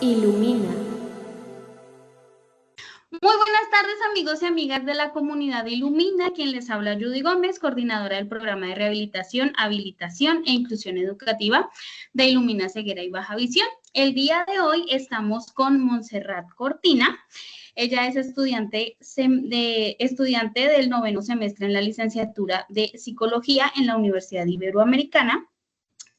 Ilumina. Muy buenas tardes, amigos y amigas de la comunidad Ilumina, quien les habla Judy Gómez, coordinadora del programa de rehabilitación, habilitación e inclusión educativa de Ilumina Ceguera y Baja Visión. El día de hoy estamos con Montserrat Cortina. Ella es estudiante del 9º semestre en la licenciatura de Psicología en la Universidad Iberoamericana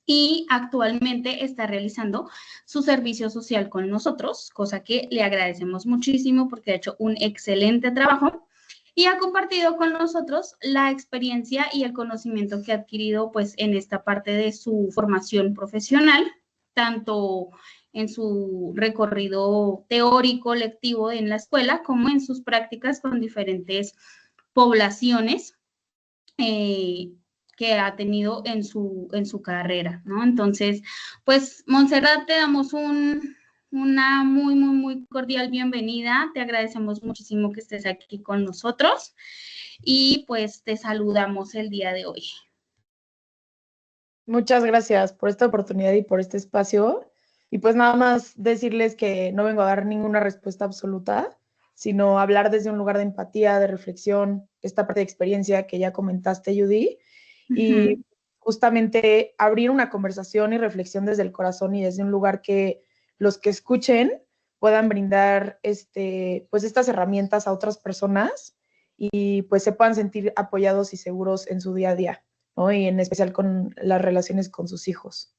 y actualmente está realizando su servicio social con nosotros, cosa que le agradecemos muchísimo porque ha hecho un excelente trabajo y ha compartido con nosotros la experiencia y el conocimiento que ha adquirido pues en esta parte de su formación profesional, tanto en su recorrido teórico lectivo en la escuela como en sus prácticas con diferentes poblaciones que ha tenido en su carrera, ¿no? Entonces, pues, Montserrat, te damos una muy cordial bienvenida. Te agradecemos muchísimo que estés aquí con nosotros y pues te saludamos el día de hoy. Muchas gracias por esta oportunidad y por este espacio. Y pues nada más decirles que no vengo a dar ninguna respuesta absoluta, sino hablar desde un lugar de empatía, de reflexión, esta parte de experiencia que ya comentaste, Judy, y justamente abrir una conversación y reflexión desde el corazón y desde un lugar que los que escuchen puedan brindar pues estas herramientas a otras personas y pues se puedan sentir apoyados y seguros en su día a día, ¿no? Y en especial con las relaciones con sus hijos.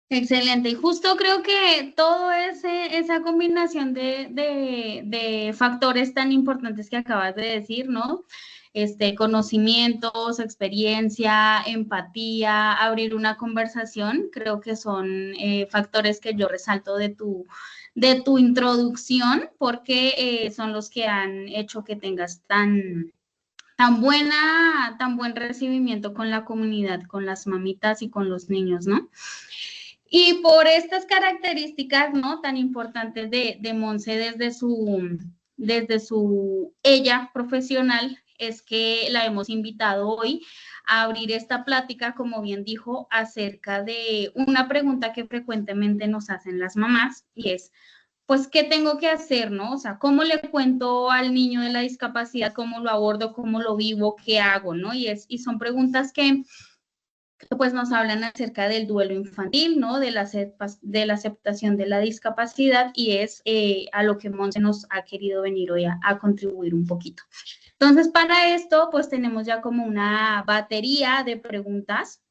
Excelente, y justo creo que todo esa combinación de factores tan importantes que acabas de decir, ¿no? Conocimientos, experiencia, empatía, abrir una conversación, creo que son factores que yo resalto de tu introducción, porque son los que han hecho que tengas tan buen recibimiento con la comunidad, con las mamitas y con los niños, ¿no? Y por estas características, ¿no? Tan importantes de Monse desde su ella profesional, es que la hemos invitado hoy a abrir esta plática, como bien dijo, acerca de una pregunta que frecuentemente nos hacen las mamás, y es, pues, ¿qué tengo que hacer, no? O sea, ¿cómo le cuento al niño de la discapacidad? ¿Cómo lo abordo? ¿Cómo lo vivo? ¿Qué hago, no? Y son preguntas que pues nos hablan acerca del duelo infantil, ¿no? De la aceptación de la discapacidad, y es a lo que Monse nos ha querido venir hoy a contribuir un poquito. Entonces, para esto, pues tenemos ya como una batería de preguntas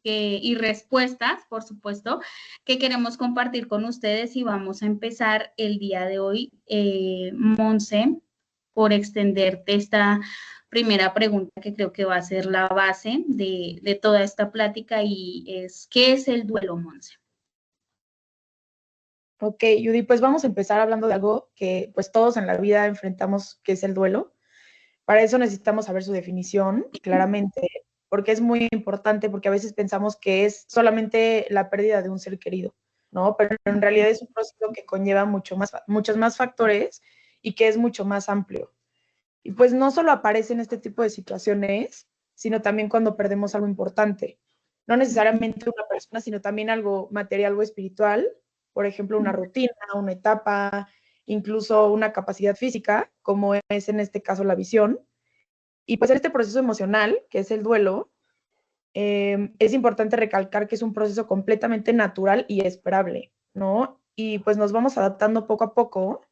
y respuestas, por supuesto, que queremos compartir con ustedes, y vamos a empezar el día de hoy, Monse, por extenderte esta primera pregunta que creo que va a ser la base de toda esta plática, y es, ¿qué es el duelo, Monse? Ok, Judy, pues vamos a empezar hablando de algo que pues todos en la vida enfrentamos, que es el duelo. Para eso necesitamos saber su definición claramente, porque es muy importante, porque a veces pensamos que es solamente la pérdida de un ser querido, ¿no? Pero en realidad es un proceso que conlleva muchos más factores y que es mucho más amplio. Y pues no solo aparece en este tipo de situaciones, sino también cuando perdemos algo importante. No necesariamente una persona, sino también algo material o espiritual, por ejemplo, una rutina, una etapa, incluso una capacidad física, como es en este caso la visión. Y pues en este proceso emocional, que es el duelo, es importante recalcar que es un proceso completamente natural y esperable, ¿no? Y pues nos vamos adaptando poco a poco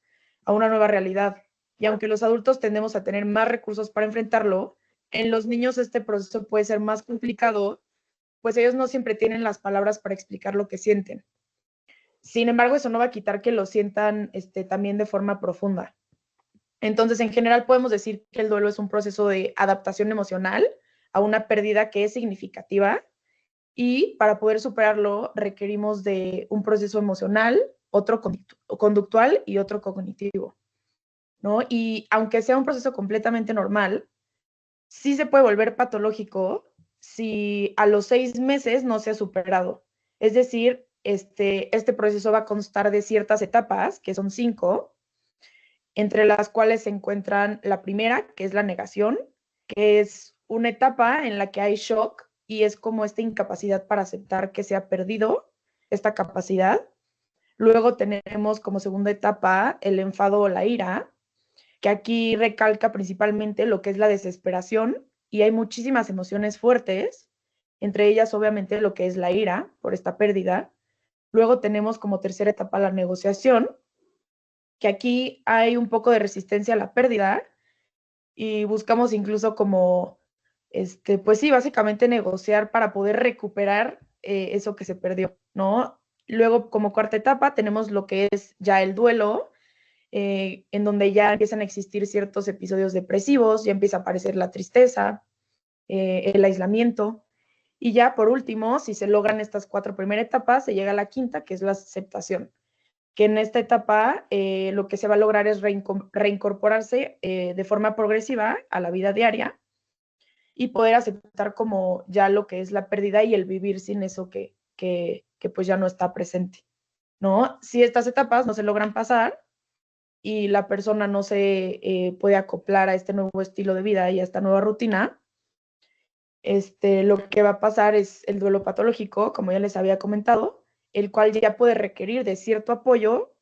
a una nueva realidad. Y aunque los adultos tendemos a tener más recursos para enfrentarlo, en los niños este proceso puede ser más complicado, pues ellos no siempre tienen las palabras para explicar lo que sienten. Sin embargo, eso no va a quitar que lo sientan también de forma profunda. Entonces, en general podemos decir que el duelo es un proceso de adaptación emocional a una pérdida que es significativa, y para poder superarlo requerimos de un proceso emocional, otro conductual y otro cognitivo, ¿no? Y aunque sea un proceso completamente normal, sí se puede volver patológico si a los 6 meses no se ha superado. Es decir, este proceso va a constar de ciertas etapas, que son 5, entre las cuales se encuentran la primera, que es la negación, que es una etapa en la que hay shock y es como esta incapacidad para aceptar que se ha perdido esta capacidad. Luego tenemos como segunda etapa el enfado o la ira, que aquí recalca principalmente lo que es la desesperación y hay muchísimas emociones fuertes, entre ellas obviamente lo que es la ira por esta pérdida. Luego tenemos como tercera etapa la negociación, que aquí hay un poco de resistencia a la pérdida y buscamos incluso como, pues sí, básicamente negociar para poder recuperar eso que se perdió, ¿no? Luego, como cuarta etapa, tenemos lo que es ya el duelo, en donde ya empiezan a existir ciertos episodios depresivos, ya empieza a aparecer la tristeza, el aislamiento. Y ya por último, si se logran estas cuatro primeras etapas, se llega a la quinta, que es la aceptación, que en esta etapa lo que se va a lograr es reincorporarse de forma progresiva a la vida diaria y poder aceptar como ya lo que es la pérdida y el vivir sin eso que pues ya no está presente, ¿no? Si estas etapas no se logran pasar y la persona no se puede acoplar a este nuevo estilo de vida y a esta nueva rutina, lo que va a pasar es el duelo patológico, como ya les había comentado, el cual ya puede requerir de cierto apoyo,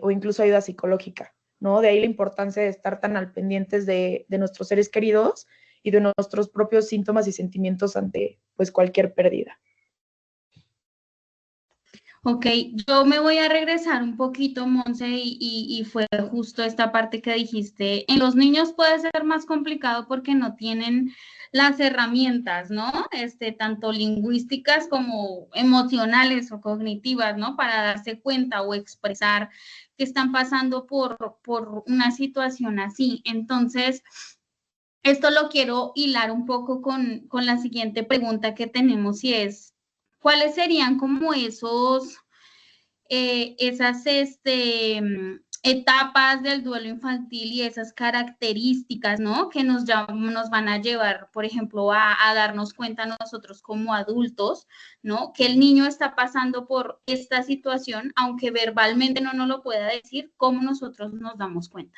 o incluso ayuda psicológica, ¿no? De ahí la importancia de estar tan al pendientes de nuestros seres queridos y de nuestros propios síntomas y sentimientos ante, pues, cualquier pérdida. Ok, yo me voy a regresar un poquito, Monse, y fue justo esta parte que dijiste. En los niños puede ser más complicado porque no tienen las herramientas, ¿no? Tanto lingüísticas como emocionales o cognitivas, ¿no? Para darse cuenta o expresar que están pasando por una situación así. Entonces, esto lo quiero hilar un poco con la siguiente pregunta que tenemos y es, ¿cuáles serían como esas etapas del duelo infantil y esas características, ¿no? Que nos van a llevar, por ejemplo, a darnos cuenta nosotros como adultos, ¿no? Que el niño está pasando por esta situación, aunque verbalmente no nos lo pueda decir, ¿cómo nosotros nos damos cuenta?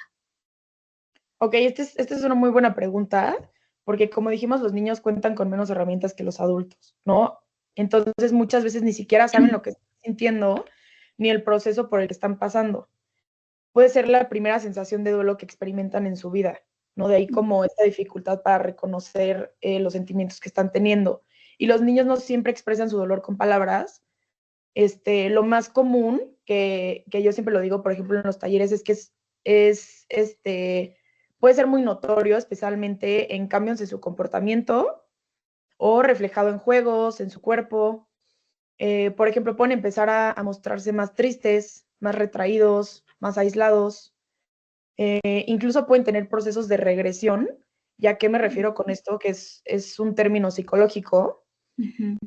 Ok, esta es una muy buena pregunta, porque como dijimos, los niños cuentan con menos herramientas que los adultos, ¿no? Entonces muchas veces ni siquiera saben lo que están sintiendo ni el proceso por el que están pasando. Puede ser la primera sensación de duelo que experimentan en su vida, ¿no? De ahí como esta dificultad para reconocer los sentimientos que están teniendo. Y los niños no siempre expresan su dolor con palabras. Lo más común, que yo siempre lo digo, por ejemplo, en los talleres, es que puede ser muy notorio, especialmente en cambios en su comportamiento o reflejado en juegos, en su cuerpo. Por ejemplo, pueden empezar a mostrarse más tristes, más retraídos, más aislados. Incluso pueden tener procesos de regresión. ¿Y a qué me refiero con esto? Que es un término psicológico. Ujú.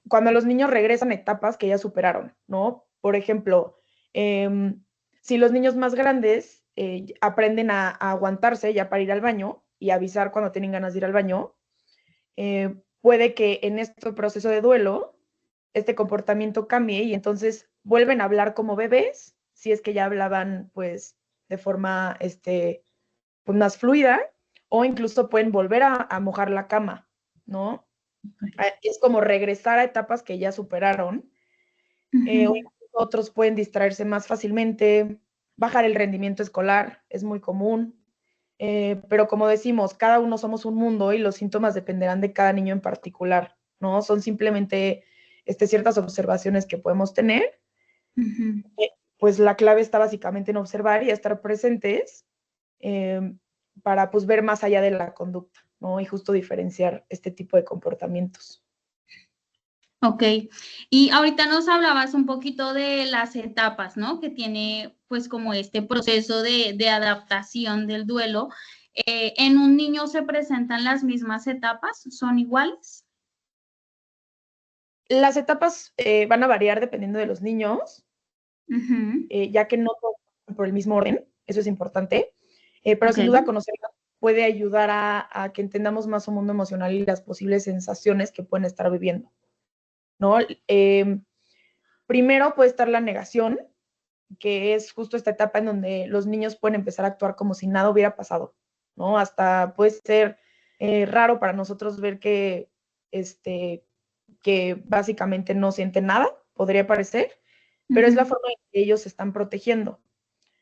Cuando los niños regresan a etapas que ya superaron, ¿no? Por ejemplo, si los niños más grandes aprenden a aguantarse ya para ir al baño y avisar cuando tienen ganas de ir al baño, puede que en este proceso de duelo este comportamiento cambie y entonces vuelven a hablar como bebés, si es que ya hablaban pues de forma pues, más fluida, o incluso pueden volver a mojar la cama, ¿no? Es como regresar a etapas que ya superaron. O Ujú. otros pueden distraerse más fácilmente, bajar el rendimiento escolar, es muy común. Pero como decimos, cada uno somos un mundo y los síntomas dependerán de cada niño en particular, ¿no? Son simplemente ciertas observaciones que podemos tener. Ujú. Pues la clave está básicamente en observar y estar presentes eh, para pues ver más allá de la conducta, ¿no? Y justo diferenciar este tipo de comportamientos. Ok, y ahorita nos hablabas un poquito de las etapas, ¿no? Que tiene pues como este proceso de adaptación del duelo. ¿En un niño se presentan las mismas etapas? ¿Son iguales? Las etapas van a variar dependiendo de los niños, Ujú. ya que no todos van por el mismo orden, eso es importante, pero Ok. sin duda conocerlas puede ayudar a que entendamos más su mundo emocional y las posibles sensaciones que pueden estar viviendo, ¿no? Primero puede estar la negación, que es justo esta etapa en donde los niños pueden empezar a actuar como si nada hubiera pasado, ¿no? Hasta puede ser raro para nosotros ver que básicamente no sienten nada, podría parecer, pero es la forma en que ellos se están protegiendo.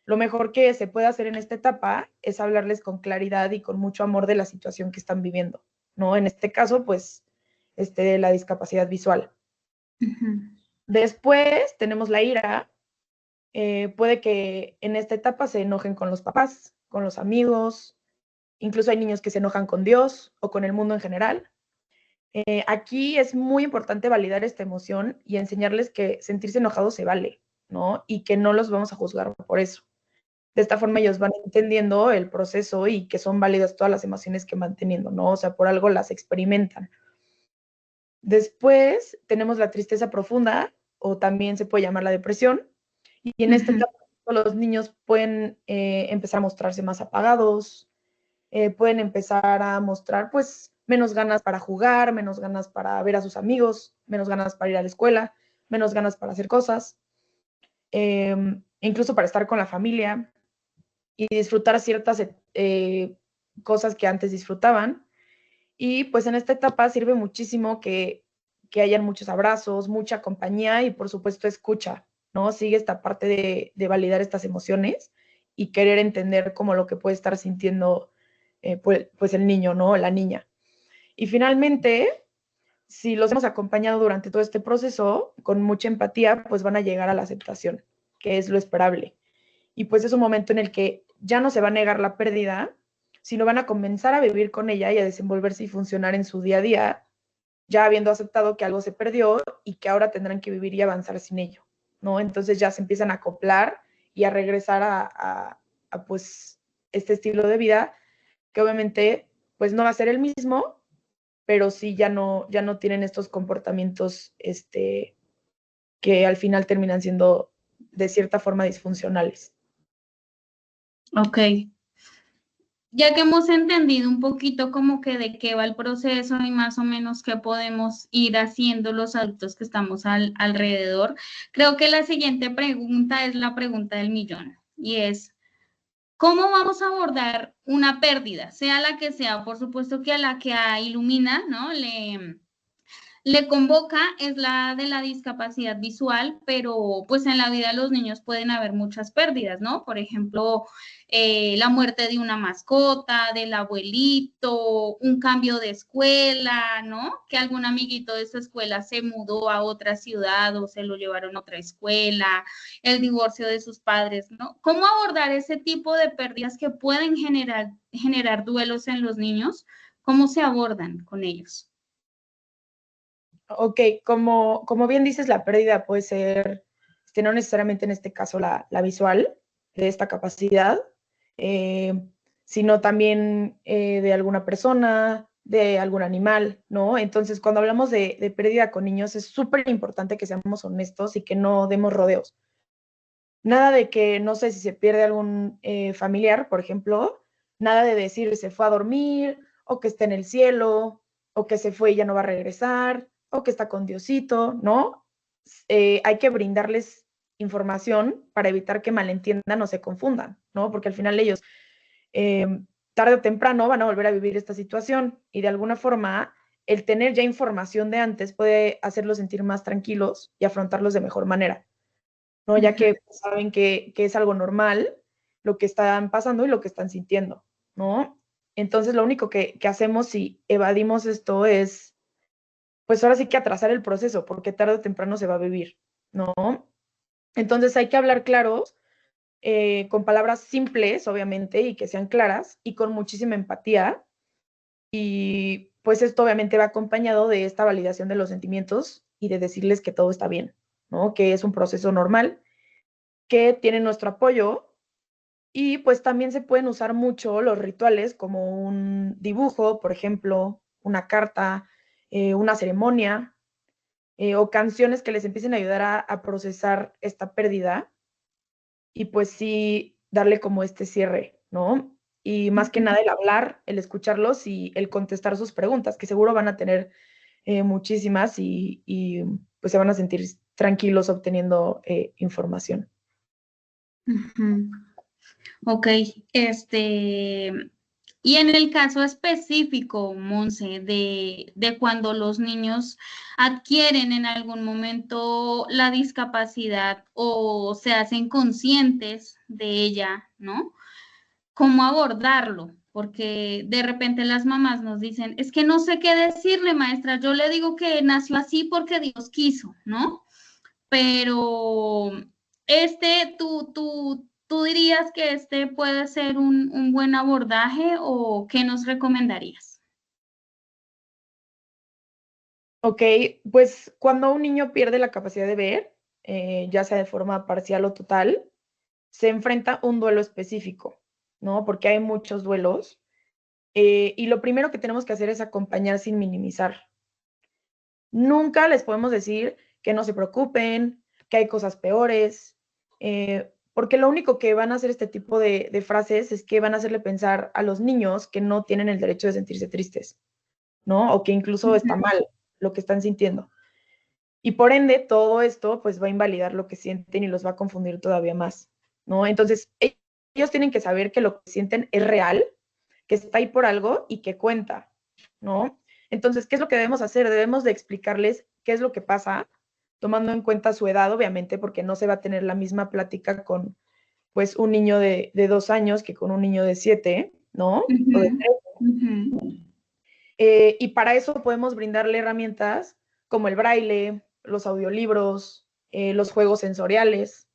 Lo mejor que se puede hacer en esta etapa es hablarles con claridad y con mucho amor de la situación que están viviendo, ¿no? En este caso, pues, la discapacidad visual. Después tenemos la ira. Puede que en esta etapa se enojen con los papás, con los amigos, incluso hay niños que se enojan con Dios o con el mundo en general. Aquí es muy importante validar esta emoción y enseñarles que sentirse enojados se vale, ¿no? Y que no los vamos a juzgar por eso. De esta forma ellos van entendiendo el proceso y que son válidas todas las emociones que van teniendo, ¿no? O sea, por algo las experimentan. Después tenemos la tristeza profunda, o también se puede llamar la depresión, y en esta etapa los niños pueden empezar a mostrarse más apagados, pueden empezar a mostrar pues menos ganas para jugar, menos ganas para ver a sus amigos, menos ganas para ir a la escuela, menos ganas para hacer cosas, incluso para estar con la familia y disfrutar ciertas cosas que antes disfrutaban. Y pues en esta etapa sirve muchísimo que hayan muchos abrazos, mucha compañía y por supuesto escucha, ¿no? Sigue esta parte de validar estas emociones y querer entender como lo que puede estar sintiendo pues el niño, ¿no? La niña. Y finalmente, si los hemos acompañado durante todo este proceso con mucha empatía, pues van a llegar a la aceptación, que es lo esperable. Y pues es un momento en el que ya no se va a negar la pérdida, sino van a comenzar a vivir con ella y a desenvolverse y funcionar en su día a día, ya habiendo aceptado que algo se perdió y que ahora tendrán que vivir y avanzar sin ello, ¿no? Entonces ya se empiezan a acoplar y a regresar a pues este estilo de vida que obviamente pues no va a ser el mismo, pero sí ya no tienen estos comportamientos que al final terminan siendo de cierta forma disfuncionales. Ok. Ya que hemos entendido un poquito como que de qué va el proceso y más o menos qué podemos ir haciendo los adultos que estamos alrededor, creo que la siguiente pregunta es la pregunta del millón y es, ¿cómo vamos a abordar una pérdida? Sea la que sea, por supuesto que a la que ilumina, ¿no? Le convoca es la de la discapacidad visual, pero pues en la vida de los niños pueden haber muchas pérdidas, ¿no? Por ejemplo, la muerte de una mascota, del abuelito, un cambio de escuela, ¿no? Que algún amiguito de esa escuela se mudó a otra ciudad o se lo llevaron a otra escuela, el divorcio de sus padres, ¿no? ¿Cómo abordar ese tipo de pérdidas que pueden generar duelos en los niños? ¿Cómo se abordan con ellos? Ok, como bien dices, la pérdida puede ser, no necesariamente en este caso la visual de esta capacidad, eh, sino también de alguna persona, de algún animal, ¿no? Entonces, cuando hablamos de pérdida con niños, es súper importante que seamos honestos y que no demos rodeos. Nada de que, no sé, si se pierde algún familiar, por ejemplo, nada de decir se fue a dormir, o que está en el cielo, o que se fue y ya no va a regresar, o que está con Diosito, ¿no? Hay que brindarles información para evitar que malentiendan o se confundan, ¿no? Porque al final ellos, eh, tarde o temprano, van a volver a vivir esta situación y de alguna forma el tener ya información de antes puede hacerlos sentir más tranquilos y afrontarlos de mejor manera, ¿no? Ya que saben que es algo normal lo que están pasando y lo que están sintiendo, ¿no? Entonces, lo único que hacemos si evadimos esto es, pues ahora sí que atrasar el proceso, porque tarde o temprano se va a vivir, ¿no? Entonces, hay que hablar claros, con palabras simples, obviamente, y que sean claras, y con muchísima empatía. Y pues esto obviamente va acompañado de esta validación de los sentimientos y de decirles que todo está bien, ¿no? Que es un proceso normal, que tienen nuestro apoyo y pues también se pueden usar mucho los rituales como un dibujo, por ejemplo, una carta, una ceremonia o canciones que les empiecen a ayudar a procesar esta pérdida y pues sí darle como este cierre, ¿no? Y más que nada el hablar, el escucharlos y el contestar sus preguntas, que seguro van a tener muchísimas pues se van a sentir tranquilos obteniendo información. Ok, Y en el caso específico, Monse, de cuando los niños adquieren en algún momento la discapacidad o se hacen conscientes de ella, ¿no? ¿Cómo abordarlo? Porque de repente las mamás nos dicen, es que no sé qué decirle, maestra, yo le digo que nació así porque Dios quiso, ¿no? Pero tú dirías que este puede ser un buen abordaje o qué nos recomendarías? Ok, pues cuando un niño pierde la capacidad de ver, ya sea de forma parcial o total, se enfrenta a un duelo específico, ¿no? Porque hay muchos duelos. Y lo primero que tenemos que hacer es acompañar sin minimizar. Nunca les podemos decir que no se preocupen, que hay cosas peores, porque lo único que van a hacer este tipo de frases es que van a hacerle pensar a los niños que no tienen el derecho de sentirse tristes, ¿no? O que incluso está Ujú. mal lo que están sintiendo. Y por ende, todo esto pues va a invalidar lo que sienten y los va a confundir todavía más, ¿no? Entonces, ellos tienen que saber que lo que sienten es real, que está ahí por algo y que cuenta, ¿no? Entonces, ¿qué es lo que debemos hacer? Debemos de explicarles qué es lo que pasa, tomando en cuenta su edad, obviamente, porque no se va a tener la misma plática con, pues, un niño de 2 años que con un niño de 7, ¿no? O de Ujú, 3. ujú. Y para eso podemos brindarle herramientas como el braille, los audiolibros, los juegos sensoriales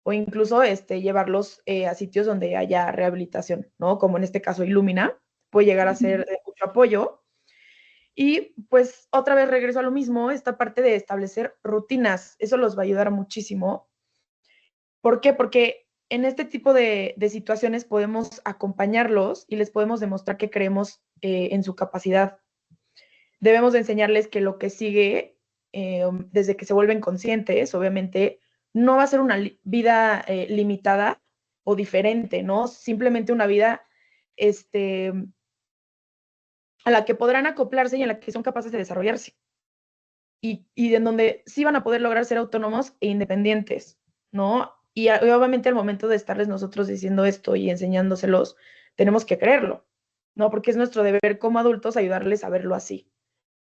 o incluso llevarlos a sitios donde haya rehabilitación, ¿no? Como en este caso Illumina, puede llegar a ser de mucho apoyo. Y pues otra vez regreso a lo mismo, esta parte de establecer rutinas, eso los va a ayudar muchísimo. ¿Por qué? Porque en este tipo de situaciones podemos acompañarlos y les podemos demostrar que creemos en su capacidad. Debemos de enseñarles que lo que sigue, desde que se vuelven conscientes, obviamente, no va a ser una vida limitada o diferente, ¿no? Simplemente una vida este, a la que podrán acoplarse y en la que son capaces de desarrollarse. Y en donde sí van a poder lograr ser autónomos e independientes, ¿no? Y obviamente al momento de estarles nosotros diciendo esto y enseñándoselos, tenemos que creerlo, ¿no? Porque es nuestro deber como adultos ayudarles a verlo así,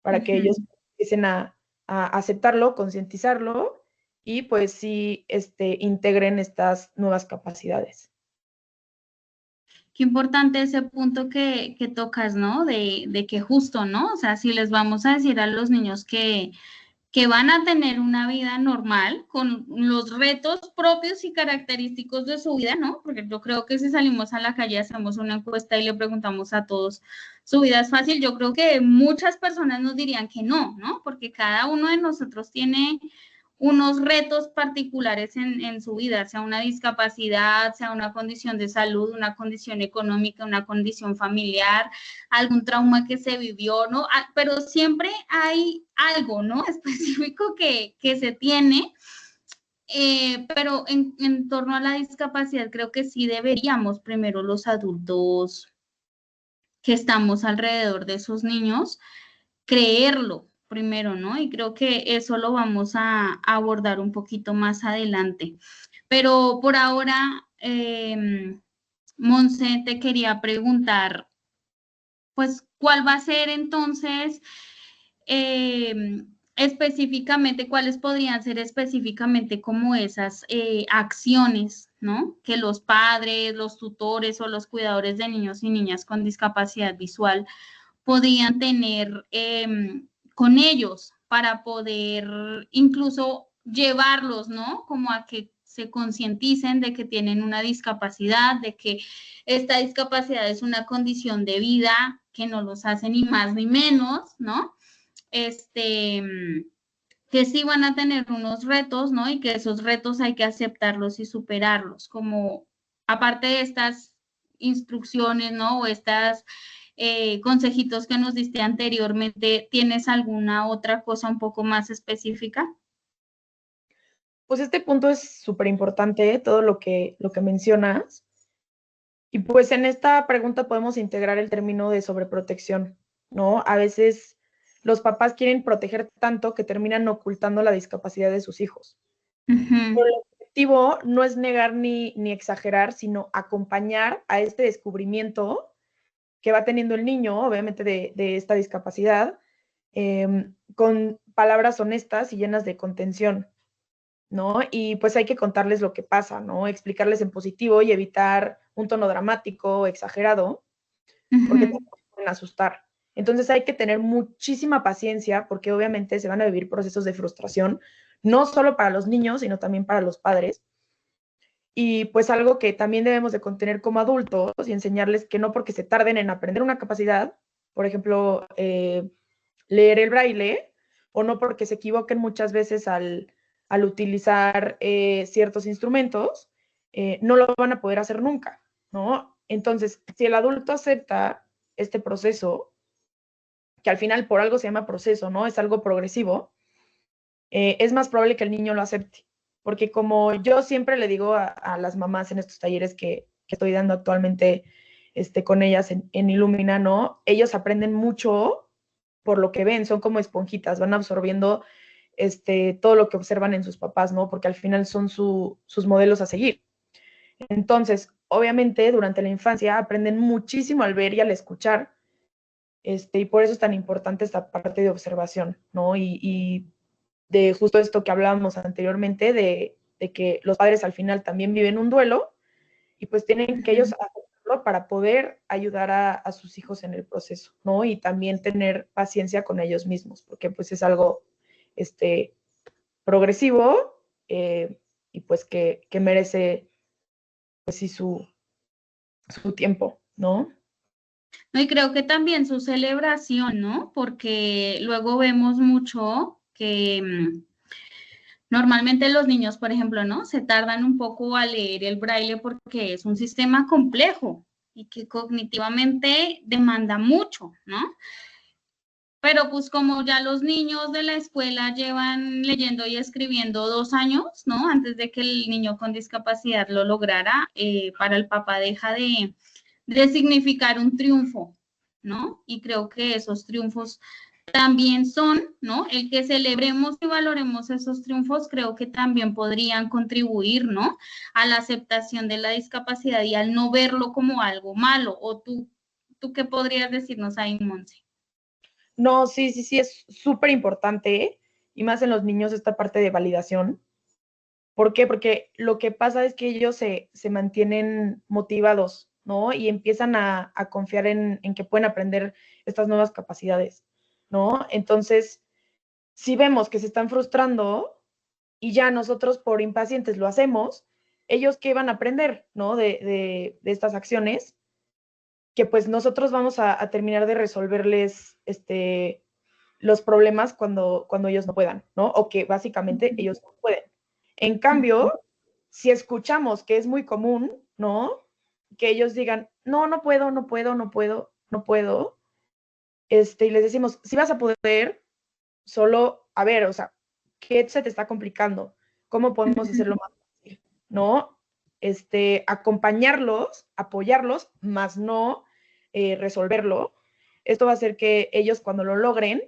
para que ellos Ujú. empiecen a aceptarlo, concientizarlo y pues sí integren estas nuevas capacidades. Qué importante ese punto que tocas, ¿no? De que justo, ¿no? O sea, si les vamos a decir a los niños que van a tener una vida normal con los retos propios y característicos de su vida, ¿no? Porque yo creo que si salimos a la calle, hacemos una encuesta y le preguntamos a todos, ¿su vida es fácil? Yo creo que muchas personas nos dirían que no, ¿no? Porque cada uno de nosotros tiene unos retos particulares en su vida, sea una discapacidad, sea una condición de salud, una condición económica, una condición familiar, algún trauma que se vivió, ¿no? Pero siempre hay algo, ¿no? Específico que se tiene, pero en torno a la discapacidad creo que sí deberíamos primero los adultos que estamos alrededor de esos niños creerlo primero, ¿no? Y creo que eso lo vamos a abordar un poquito más adelante. Pero por ahora, Monse, te quería preguntar, pues, ¿cuál va a ser entonces específicamente, cuáles podrían ser específicamente como esas acciones, ¿no? Que los padres, los tutores o los cuidadores de niños y niñas con discapacidad visual podían tener con ellos para poder incluso llevarlos, ¿no? Como a que se concienticen de que tienen una discapacidad, de que esta discapacidad es una condición de vida que no los hace ni más ni menos, ¿no? Este, que sí van a tener unos retos, ¿no? Y que esos retos hay que aceptarlos y superarlos, como aparte de estas instrucciones, ¿no? O estas consejitos que nos diste anteriormente, ¿tienes alguna otra cosa un poco más específica? Pues este punto es súper importante, todo lo que mencionas. Y pues en esta pregunta podemos integrar el término de sobreprotección, ¿no? A veces los papás quieren proteger tanto que terminan ocultando la discapacidad de sus hijos. Pero Ujú. el objetivo no es negar ni exagerar, sino acompañar a este descubrimiento que va teniendo el niño, obviamente de esta discapacidad, con palabras honestas y llenas de contención, ¿no? Y pues hay que contarles lo que pasa, ¿no? Explicarles en positivo y evitar un tono dramático o exagerado, porque te pueden asustar. Entonces hay que tener muchísima paciencia porque obviamente se van a vivir procesos de frustración, no solo para los niños, sino también para los padres. Y pues algo que también debemos de contener como adultos y enseñarles que no porque se tarden en aprender una capacidad, por ejemplo, leer el braille, o no porque se equivoquen muchas veces al utilizar ciertos instrumentos, no lo van a poder hacer nunca, ¿no? Entonces, si el adulto acepta este proceso, que al final por algo se llama proceso, ¿no? Es algo progresivo, es más probable que el niño lo acepte. Porque como yo siempre le digo a las mamás en estos talleres que estoy dando actualmente con ellas en Illumina, ¿no? Ellos aprenden mucho por lo que ven, son como esponjitas, van absorbiendo todo lo que observan en sus papás, ¿no? Porque al final son sus modelos a seguir. Entonces, obviamente, durante la infancia aprenden muchísimo al ver y al escuchar, y por eso es tan importante esta parte de observación, ¿no? Y de justo esto que hablábamos anteriormente, de que los padres al final también viven un duelo y pues tienen que ellos hacerlo para poder ayudar a sus hijos en el proceso, ¿no? Y también tener paciencia con ellos mismos, porque pues es algo progresivo y pues que merece pues sí su tiempo, ¿no? No, y creo que también su celebración, ¿no? Porque luego vemos mucho que normalmente los niños, por ejemplo, ¿no? Se tardan un poco a leer el braille porque es un sistema complejo y que cognitivamente demanda mucho, ¿no? Pero pues como ya los niños de la escuela llevan leyendo y escribiendo 2 años, ¿no? Antes de que el niño con discapacidad lo lograra, para el papá deja de significar un triunfo, ¿no? Y creo que esos triunfos también son, ¿no? El que celebremos y valoremos esos triunfos, creo que también podrían contribuir, ¿no? A la aceptación de la discapacidad y al no verlo como algo malo. ¿O tú qué podrías decirnos ahí, Monse? No, sí, sí, sí, es súper importante, y más en los niños esta parte de validación. ¿Por qué? Porque lo que pasa es que ellos se mantienen motivados, ¿no? Y empiezan a confiar en que pueden aprender estas nuevas capacidades, ¿no? Entonces, si vemos que se están frustrando y ya nosotros por impacientes lo hacemos, ellos qué van a aprender, ¿no? De estas acciones, que pues nosotros vamos a terminar de resolverles los problemas cuando ellos no puedan, ¿no? O que básicamente ellos no pueden. En cambio, si escuchamos que es muy común, ¿no? Que ellos digan, no, no puedo, no puedo, no puedo, no puedo, y les decimos, si vas a poder, solo, a ver, o sea, ¿qué se te está complicando? ¿Cómo podemos hacerlo más fácil? ¿No? Acompañarlos, apoyarlos, más no resolverlo. Esto va a hacer que ellos cuando lo logren,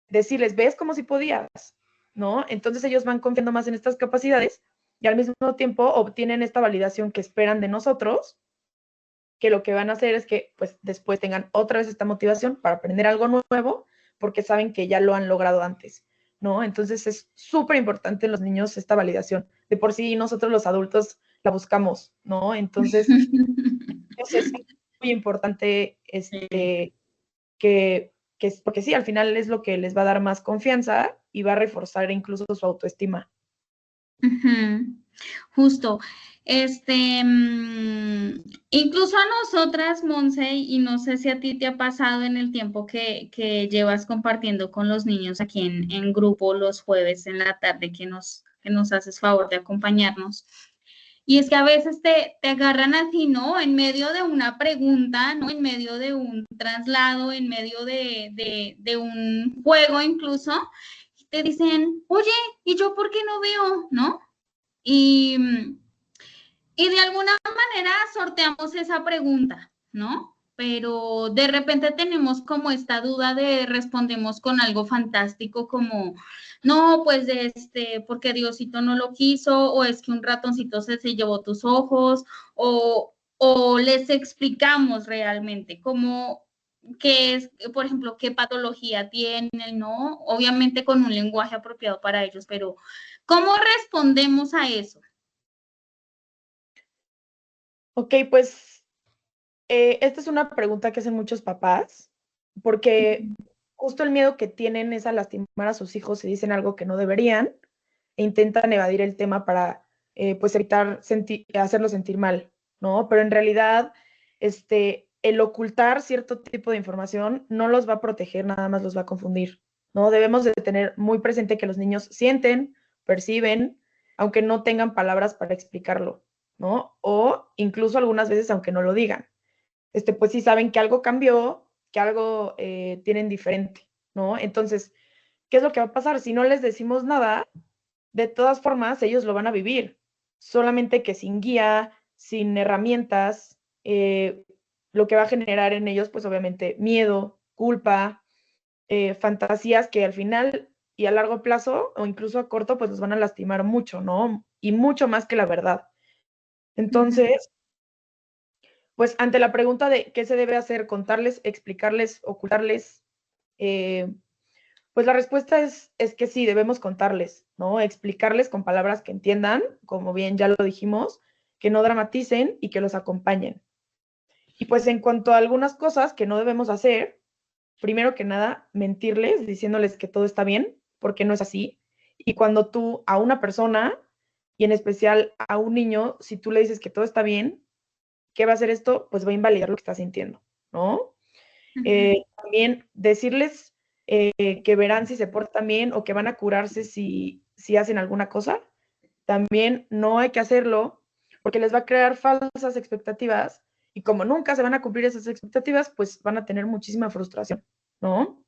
decirles, ves como si podías, ¿no? Entonces ellos van confiando más en estas capacidades y al mismo tiempo obtienen esta validación que esperan de nosotros, que lo que van a hacer es que pues después tengan otra vez esta motivación para aprender algo nuevo porque saben que ya lo han logrado antes, ¿no? Entonces es súper importante en los niños esta validación. De por sí nosotros los adultos la buscamos, ¿no? Entonces es muy importante porque sí, al final es lo que les va a dar más confianza y va a reforzar incluso su autoestima. Justo, incluso a nosotras, Monse, y no sé si a ti te ha pasado en el tiempo que llevas compartiendo con los niños aquí en grupo los jueves en la tarde que nos haces favor de acompañarnos. Y es que a veces te agarran así, ¿no? En medio de una pregunta, ¿no? En medio de un traslado, en medio de un juego incluso, y te dicen, oye, ¿y yo por qué no veo? ¿No? Y, y de alguna manera sorteamos esa pregunta, ¿no? Pero de repente tenemos como esta duda de respondemos con algo fantástico como, no, pues porque Diosito no lo quiso, o es que un ratoncito se llevó tus ojos, o o les explicamos realmente cómo, qué es, por ejemplo, qué patología tienen, ¿no? Obviamente con un lenguaje apropiado para ellos, pero ¿cómo respondemos a eso? Ok, pues esta es una pregunta que hacen muchos papás, porque justo el miedo que tienen es a lastimar a sus hijos si dicen algo que no deberían e intentan evadir el tema para pues evitar hacerlo sentir mal, ¿no? Pero en realidad, el ocultar cierto tipo de información no los va a proteger, nada más los va a confundir, ¿no? Debemos de tener muy presente que los niños sienten, perciben, aunque no tengan palabras para explicarlo, ¿no? O incluso algunas veces aunque no lo digan. Pues sí saben que algo cambió, que algo tienen diferente, ¿no? Entonces, ¿qué es lo que va a pasar? Si no les decimos nada, de todas formas, ellos lo van a vivir, solamente que sin guía, sin herramientas, lo que va a generar en ellos, pues obviamente, miedo, culpa, fantasías que al final y a largo plazo, o incluso a corto, pues los van a lastimar mucho, ¿no? Y mucho más que la verdad. Entonces, pues ante la pregunta de qué se debe hacer, contarles, explicarles, ocultarles, eh, pues la respuesta es que sí, debemos contarles, ¿no? Explicarles con palabras que entiendan, como bien ya lo dijimos, que no dramaticen y que los acompañen. Y pues en cuanto a algunas cosas que no debemos hacer, primero que nada, mentirles, diciéndoles que todo está bien, porque no es así. Y cuando tú a una persona, y en especial a un niño, si tú le dices que todo está bien, ¿qué va a hacer esto? Pues va a invalidar lo que está sintiendo, ¿no? También decirles que verán si se portan bien o que van a curarse si hacen alguna cosa. También no hay que hacerlo porque les va a crear falsas expectativas y como nunca se van a cumplir esas expectativas, pues van a tener muchísima frustración, ¿no?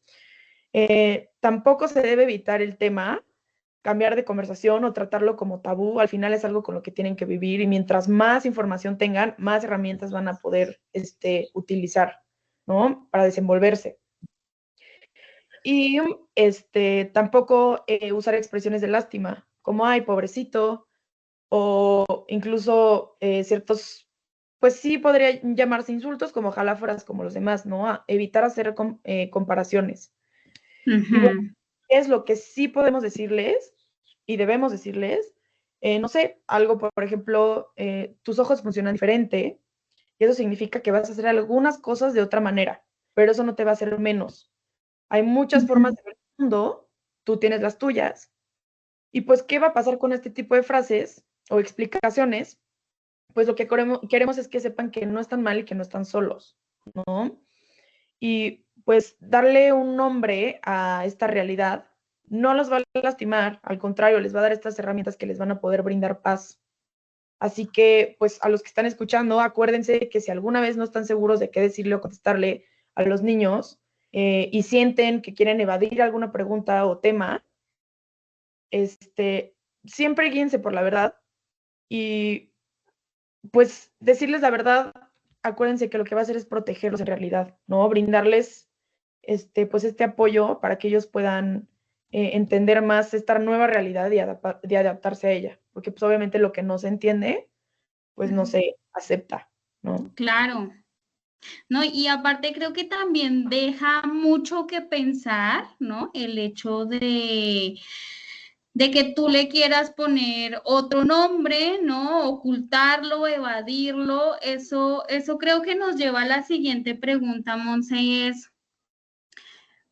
Tampoco se debe evitar el tema, cambiar de conversación o tratarlo como tabú. Al final es algo con lo que tienen que vivir y mientras más información tengan, más herramientas van a poder utilizar, ¿no? Para desenvolverse. Y tampoco usar expresiones de lástima, como, ay, pobrecito, o incluso ciertos, pues sí podría llamarse insultos, como ojalá fueras como los demás, ¿no? A evitar hacer comparaciones. Y bueno, es lo que sí podemos decirles y debemos decirles, no sé, algo, por ejemplo, tus ojos funcionan diferente y eso significa que vas a hacer algunas cosas de otra manera, pero eso no te va a hacer menos. Hay muchas formas de ver el mundo, tú tienes las tuyas. Y pues, ¿qué va a pasar con este tipo de frases o explicaciones? Pues lo que queremos es que sepan que no están mal y que no están solos, ¿no? Y pues darle un nombre a esta realidad no los va a lastimar, al contrario, les va a dar estas herramientas que les van a poder brindar paz. Así que, pues a los que están escuchando, acuérdense que si alguna vez no están seguros de qué decirle o contestarle a los niños y sienten que quieren evadir alguna pregunta o tema, siempre guíense por la verdad y pues decirles la verdad, acuérdense que lo que va a hacer es protegerlos en realidad, ¿no? Brindarles pues este apoyo para que ellos puedan entender más esta nueva realidad y adaptarse a ella, porque pues obviamente lo que no se entiende, pues no se acepta, ¿no? Claro. No, y aparte creo que también deja mucho que pensar, ¿no? El hecho de que tú le quieras poner otro nombre, ¿no? Ocultarlo, evadirlo, eso creo que nos lleva a la siguiente pregunta, Monse, y es,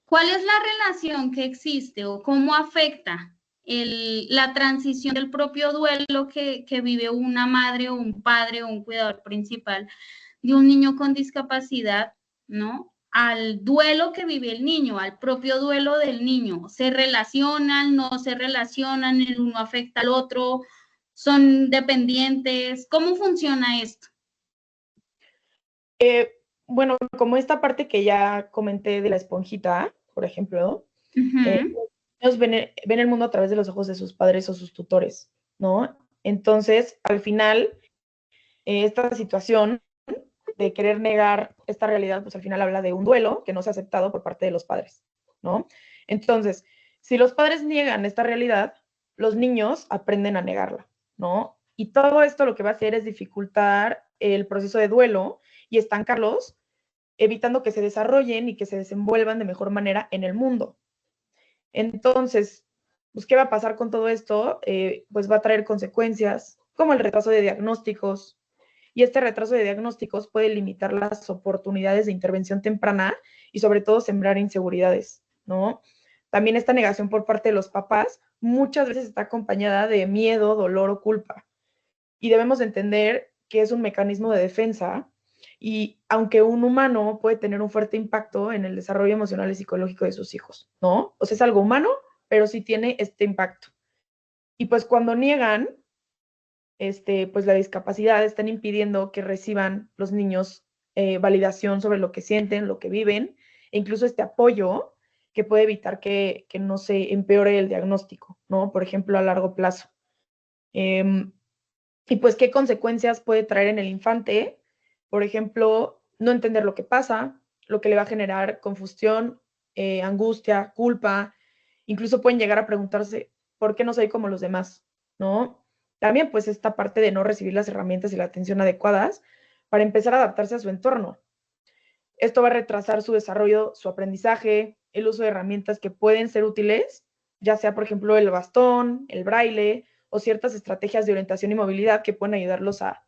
¿cuál es la relación que existe o cómo afecta la transición del propio duelo que vive una madre o un padre o un cuidador principal de un niño con discapacidad, ¿no? Al duelo que vive el niño, al propio duelo del niño. ¿Se relacionan, no se relacionan, el uno afecta al otro, son dependientes? ¿Cómo funciona esto? Bueno, como esta parte que ya comenté de la esponjita, por ejemplo, ellos ven el mundo a través de los ojos de sus padres o sus tutores, ¿no? Entonces, al final, esta situación de querer negar esta realidad, pues al final habla de un duelo que no se ha aceptado por parte de los padres, ¿no? Entonces, si los padres niegan esta realidad, los niños aprenden a negarla, ¿no? Y todo esto lo que va a hacer es dificultar el proceso de duelo y estancarlos, evitando que se desarrollen y que se desenvuelvan de mejor manera en el mundo. Entonces, pues, ¿qué va a pasar con todo esto? Pues va a traer consecuencias como el retraso de diagnósticos, y este retraso de diagnósticos puede limitar las oportunidades de intervención temprana y sobre todo sembrar inseguridades, ¿no? También esta negación por parte de los papás muchas veces está acompañada de miedo, dolor o culpa. Y debemos entender que es un mecanismo de defensa y aunque un humano puede tener un fuerte impacto en el desarrollo emocional y psicológico de sus hijos, ¿no? O sea, es algo humano, pero sí tiene este impacto. Y pues cuando niegan, pues la discapacidad están impidiendo que reciban los niños validación sobre lo que sienten, lo que viven, e incluso este apoyo que puede evitar que no se empeore el diagnóstico, ¿no? Por ejemplo, a largo plazo. Y pues, ¿qué consecuencias puede traer en el infante? Por ejemplo, no entender lo que pasa, lo que le va a generar confusión, angustia, culpa, incluso pueden llegar a preguntarse, ¿por qué no soy como los demás? ¿No? También, pues, esta parte de no recibir las herramientas y la atención adecuadas para empezar a adaptarse a su entorno. Esto va a retrasar su desarrollo, su aprendizaje, el uso de herramientas que pueden ser útiles, ya sea, por ejemplo, el bastón, el braille o ciertas estrategias de orientación y movilidad que pueden ayudarlos a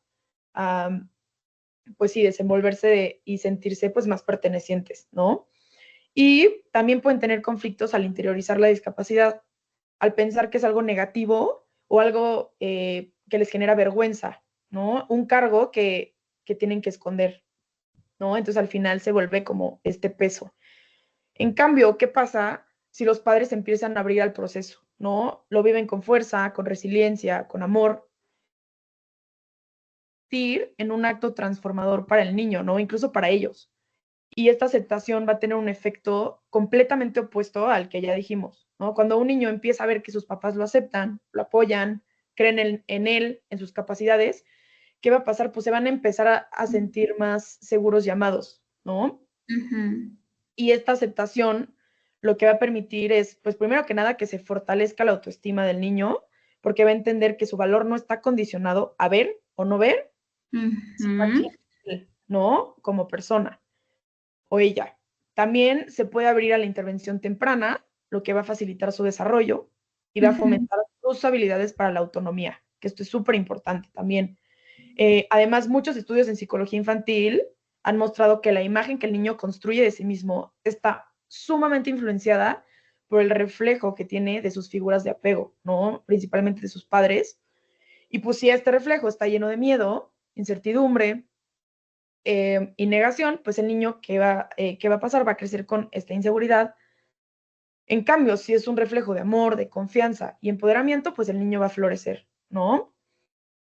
pues sí, desenvolverse y sentirse pues más pertenecientes, ¿no? Y también pueden tener conflictos al interiorizar la discapacidad, al pensar que es algo negativo o algo que les genera vergüenza, ¿no? Un cargo que tienen que esconder, ¿no? Entonces al final se vuelve como este peso. En cambio, ¿qué pasa si los padres empiezan a abrir al proceso, ¿no? Lo viven con fuerza, con resiliencia, con amor, en un acto transformador para el niño, ¿no? Incluso para ellos. Y esta aceptación va a tener un efecto completamente opuesto al que ya dijimos, ¿no? Cuando un niño empieza a ver que sus papás lo aceptan, lo apoyan, creen en él, en sus capacidades, ¿qué va a pasar? Pues se van a empezar a sentir más seguros y amados, ¿no? Y esta aceptación lo que va a permitir es, pues primero que nada, que se fortalezca la autoestima del niño, porque va a entender que su valor no está condicionado a ver o no ver, sino a quién es él, ¿no? Como persona o ella. También se puede abrir a la intervención temprana, lo que va a facilitar su desarrollo y va a fomentar sus habilidades para la autonomía, que esto es súper importante también. Además, muchos estudios en psicología infantil han mostrado que la imagen que el niño construye de sí mismo está sumamente influenciada por el reflejo que tiene de sus figuras de apego, ¿no? Principalmente de sus padres. Y pues si este reflejo está lleno de miedo, incertidumbre y negación, pues el niño, ¿qué va a pasar? Va a crecer con esta inseguridad. En cambio, si es un reflejo de amor, de confianza y empoderamiento, pues el niño va a florecer, ¿no?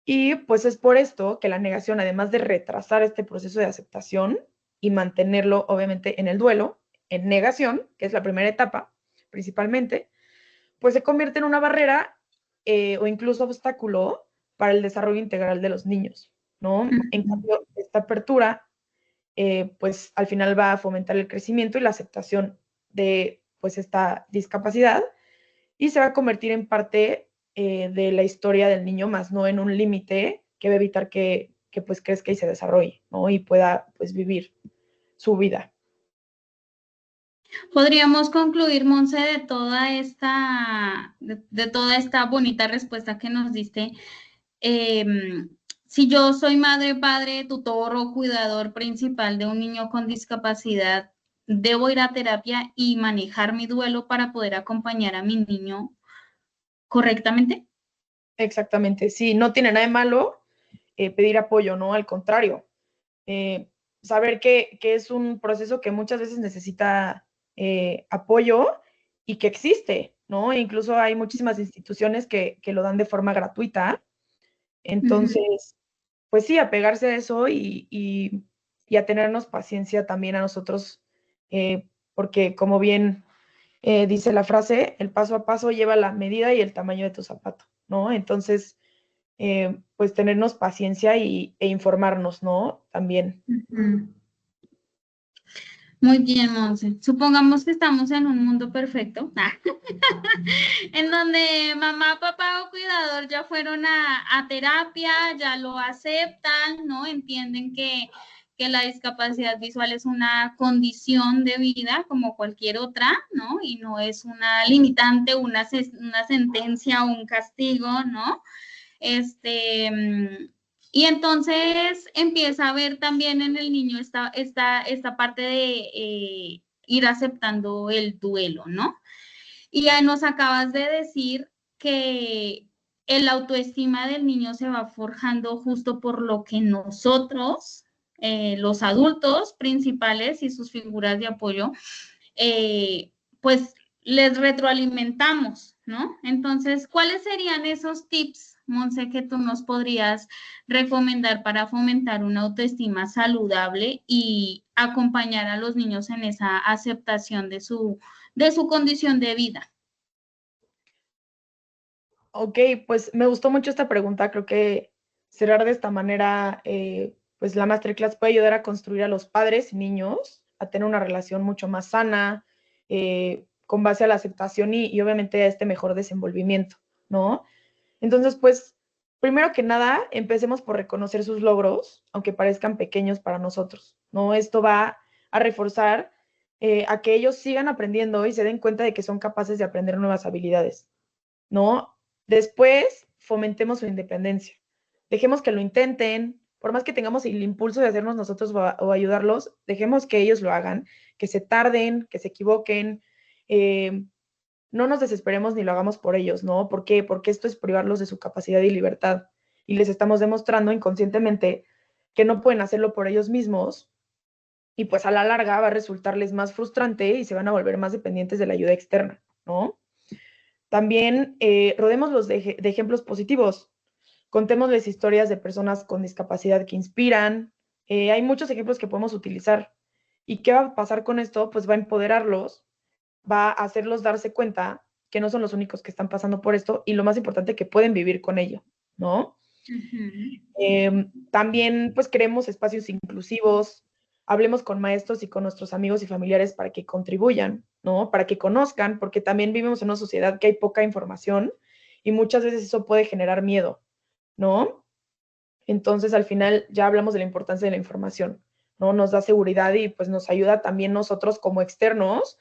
Y pues es por esto que la negación, además de retrasar este proceso de aceptación y mantenerlo obviamente en el duelo, en negación, que es la primera etapa principalmente, pues se convierte en una barrera o incluso obstáculo para el desarrollo integral de los niños, ¿no? En cambio, esta apertura, pues al final va a fomentar el crecimiento y la aceptación de pues esta discapacidad y se va a convertir en parte de la historia del niño, más no en un límite que va a evitar que pues crezca y se desarrolle, ¿no? Y pueda pues vivir su vida. Podríamos concluir, Monse, de toda esta bonita respuesta que nos diste. Si yo soy madre, padre, tutor o cuidador principal de un niño con discapacidad, ¿debo ir a terapia y manejar mi duelo para poder acompañar a mi niño correctamente? Exactamente, sí, no tiene nada de malo pedir apoyo, ¿no? Al contrario, saber que es un proceso que muchas veces necesita apoyo y que existe, ¿no? E incluso hay muchísimas instituciones que lo dan de forma gratuita. Entonces, pues sí, apegarse a eso y a tenernos paciencia también a nosotros, porque como bien dice la frase, el paso a paso lleva la medida y el tamaño de tu zapato, ¿no? Entonces, pues tenernos paciencia e informarnos, ¿no? También. Muy bien, Monse. Supongamos que estamos en un mundo perfecto, en donde mamá, papá o cuidador ya fueron a terapia, ya lo aceptan, ¿no? Entienden que la discapacidad visual es una condición de vida como cualquier otra, ¿no? Y no es una limitante, una sentencia o un castigo, ¿no? Este, y entonces empieza a ver también en el niño esta parte de ir aceptando el duelo, ¿no? Y ya nos acabas de decir que el autoestima del niño se va forjando justo por lo que nosotros, los adultos principales y sus figuras de apoyo, eh, pues les retroalimentamos, ¿no? Entonces, ¿cuáles serían esos tips, Monse, que tú nos podrías recomendar para fomentar una autoestima saludable y acompañar a los niños en esa aceptación de su condición de vida? Ok, pues me gustó mucho esta pregunta. Creo que cerrar de esta manera, pues la masterclass puede ayudar a construir a los padres y niños a tener una relación mucho más sana, con base a la aceptación y obviamente a este mejor desenvolvimiento, ¿no? Entonces, pues, primero que nada, empecemos por reconocer sus logros, aunque parezcan pequeños para nosotros, ¿no? Esto va a reforzar a que ellos sigan aprendiendo y se den cuenta de que son capaces de aprender nuevas habilidades, ¿no? Después, fomentemos su independencia. Dejemos que lo intenten, por más que tengamos el impulso de hacernos nosotros o ayudarlos, dejemos que ellos lo hagan, que se tarden, que se equivoquen. No nos desesperemos ni lo hagamos por ellos, ¿no? ¿Por qué? Porque esto es privarlos de su capacidad y libertad. Y les estamos demostrando inconscientemente que no pueden hacerlo por ellos mismos y pues a la larga va a resultarles más frustrante y se van a volver más dependientes de la ayuda externa, ¿no? También rodémoslos de ejemplos positivos. Contémosles historias de personas con discapacidad que inspiran. Hay muchos ejemplos que podemos utilizar. ¿Y qué va a pasar con esto? Pues va a empoderarlos, va a hacerlos darse cuenta que no son los únicos que están pasando por esto y lo más importante, que pueden vivir con ello, ¿no? Ujú. También pues creemos espacios inclusivos, hablemos con maestros y con nuestros amigos y familiares para que contribuyan, ¿no? Para que conozcan, porque también vivimos en una sociedad que hay poca información y muchas veces eso puede generar miedo, ¿no? Entonces al final ya hablamos de la importancia de la información, ¿no? Nos da seguridad y pues nos ayuda también nosotros como externos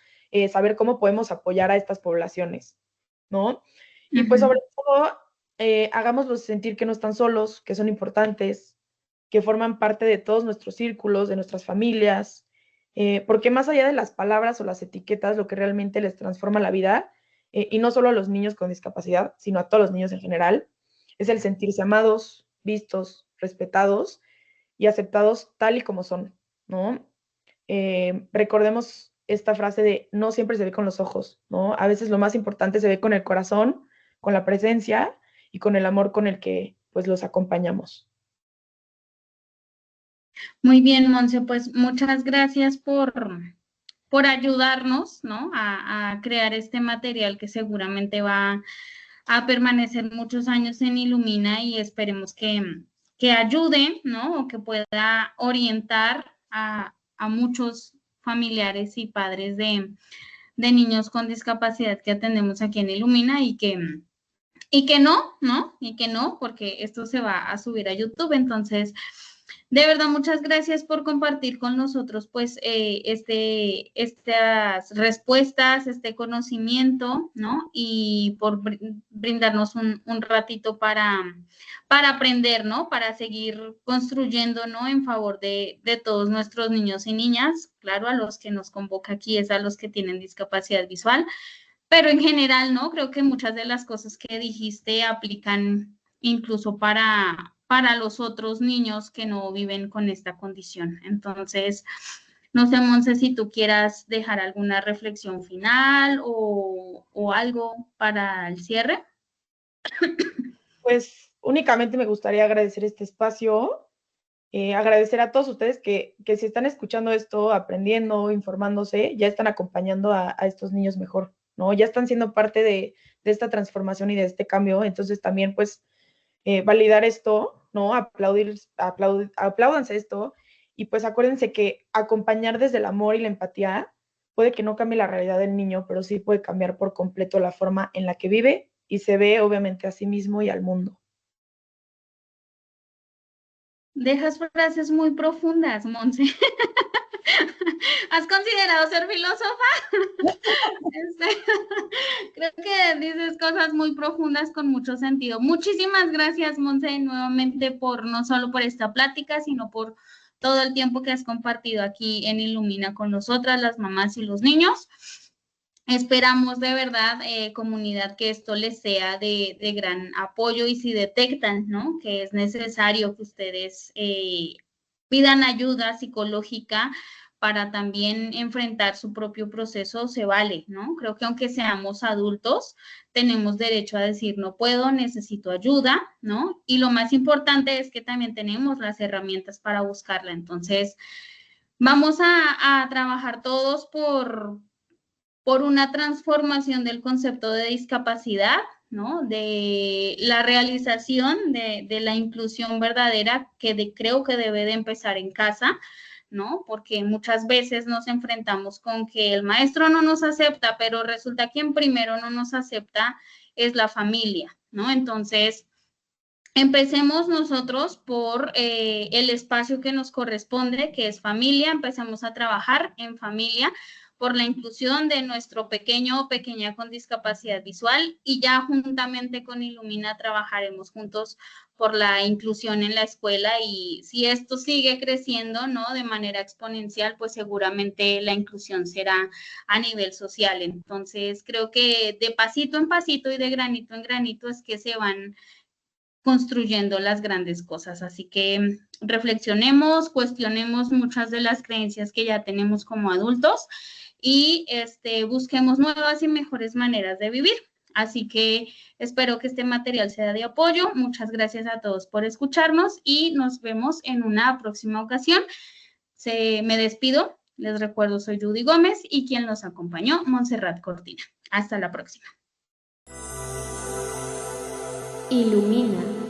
saber cómo podemos apoyar a estas poblaciones, ¿no? Y pues sobre Ujú. todo, hagámoslos sentir que no están solos, que son importantes, que forman parte de todos nuestros círculos, de nuestras familias, porque más allá de las palabras o las etiquetas, lo que realmente les transforma la vida, y no solo a los niños con discapacidad, sino a todos los niños en general, es el sentirse amados, vistos, respetados y aceptados tal y como son, ¿no? Recordemos esta frase de no siempre se ve con los ojos, ¿no? A veces lo más importante se ve con el corazón, con la presencia y con el amor con el que pues los acompañamos. Muy bien, Monse, pues muchas gracias por ayudarnos, ¿no? A crear este material que seguramente va a permanecer muchos años en Ilumina y esperemos que ayude, ¿no? O que pueda orientar a muchos familiares y padres de niños con discapacidad que atendemos aquí en Ilumina y que no, ¿no? Y que no, porque esto se va a subir a YouTube. Entonces, de verdad, muchas gracias por compartir con nosotros, pues, estas respuestas, este conocimiento, ¿no? Y por brindarnos un ratito para aprender, ¿no? Para seguir construyendo, ¿no? En favor de todos nuestros niños y niñas. Claro, a los que nos convoca aquí es a los que tienen discapacidad visual, pero en general, ¿no? Creo que muchas de las cosas que dijiste aplican incluso para los otros niños que no viven con esta condición. Entonces, no sé, Monse, si tú quieras dejar alguna reflexión final o algo para el cierre. Pues únicamente me gustaría agradecer este espacio, agradecer a todos ustedes que si están escuchando esto, aprendiendo, informándose, ya están acompañando a estos niños mejor, ¿no? Ya están siendo parte de esta transformación y de este cambio. Entonces también pues validar esto, ¿no? Apláudanse esto Y pues acuérdense que acompañar desde el amor y la empatía puede que no cambie la realidad del niño, pero sí puede cambiar por completo la forma en la que vive y se ve obviamente a sí mismo y al mundo. Dejas frases muy profundas, Monse. ¿Has considerado ser filósofa? Creo que dices cosas muy profundas con mucho sentido. Muchísimas gracias, Monse, nuevamente por no solo por esta plática, sino por todo el tiempo que has compartido aquí en Ilumina con nosotras, las mamás y los niños. Esperamos de verdad, comunidad, que esto les sea de gran apoyo y si detectan, ¿no?, que es necesario que ustedes pidan ayuda psicológica para también enfrentar su propio proceso, se vale, ¿no? Creo que aunque seamos adultos, tenemos derecho a decir no puedo, necesito ayuda, ¿no? Y lo más importante es que también tenemos las herramientas para buscarla. Entonces, vamos a trabajar todos por una transformación del concepto de discapacidad, ¿no? De la realización de la inclusión verdadera que creo que debe de empezar en casa, ¿no? Porque muchas veces nos enfrentamos con que el maestro no nos acepta, pero resulta que en primero no nos acepta es la familia, ¿no? Entonces, empecemos nosotros por el espacio que nos corresponde, que es familia. Empecemos a trabajar en familia por la inclusión de nuestro pequeño o pequeña con discapacidad visual y ya juntamente con Ilumina trabajaremos juntos por la inclusión en la escuela y si esto sigue creciendo, ¿no?, de manera exponencial, pues seguramente la inclusión será a nivel social. Entonces, creo que de pasito en pasito y de granito en granito es que se van construyendo las grandes cosas. Así que reflexionemos, cuestionemos muchas de las creencias que ya tenemos como adultos y busquemos nuevas y mejores maneras de vivir. Así que espero que este material sea de apoyo. Muchas gracias a todos por escucharnos y nos vemos en una próxima ocasión. Me despido. Les recuerdo, soy Judy Gómez y quien los acompañó, Montserrat Cortina. Hasta la próxima. Ilumina.